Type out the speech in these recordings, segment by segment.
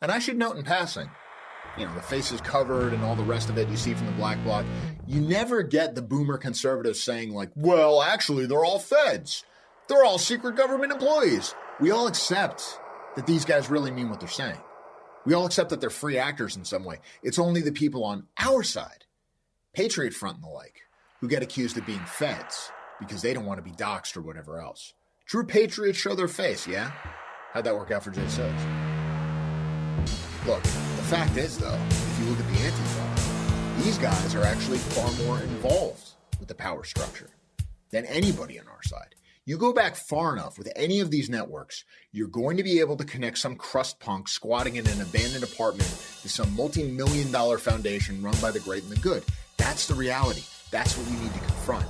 And I should note in passing, the faces covered and all the rest of it you see from the black bloc, you never get the boomer conservatives saying like, well, actually, they're all feds. They're all secret government employees. We all accept that these guys really mean what they're saying. We all accept that they're free actors in some way. It's only the people on our side, Patriot Front and the like, who get accused of being feds because they don't want to be doxxed or whatever else. True patriots show their face, yeah? How'd that work out for Jay Sills? Look, the fact is, though, if you look at the Antifa, these guys are actually far more involved with the power structure than anybody on our side. You go back far enough with any of these networks, you're going to be able to connect some crust punk squatting in an abandoned apartment to some multi-million-dollar foundation run by the great and the good. That's the reality. That's what we need to confront.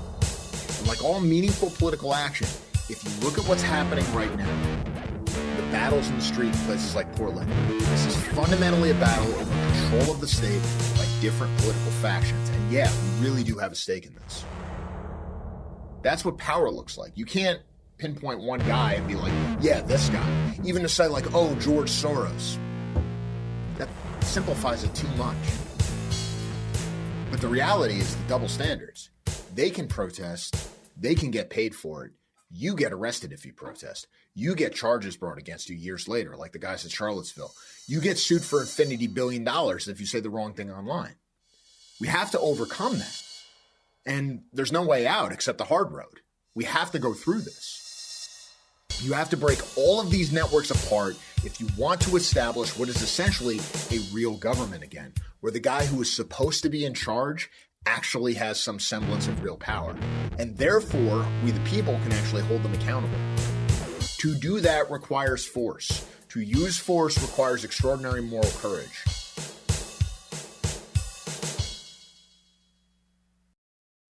And like all meaningful political action, if you look at what's happening right now, the battles in the street in places like Portland, this is fundamentally a battle over control of the state by different political factions. And yeah, we really do have a stake in this. That's what power looks like. You can't pinpoint one guy and be like, yeah, this guy. Even to say like, oh, George Soros. That simplifies it too much. But the reality is the double standards. They can protest. They can get paid for it. You get arrested if you protest. You get charges brought against you years later, like the guys at Charlottesville. You get sued for infinity $1 billion if you say the wrong thing online. We have to overcome that. And there's no way out except the hard road. We have to go through this. You have to break all of these networks apart if you want to establish what is essentially a real government again, where the guy who is supposed to be in charge actually has some semblance of real power. And therefore, we the people can actually hold them accountable. To do that requires force. To use force requires extraordinary moral courage.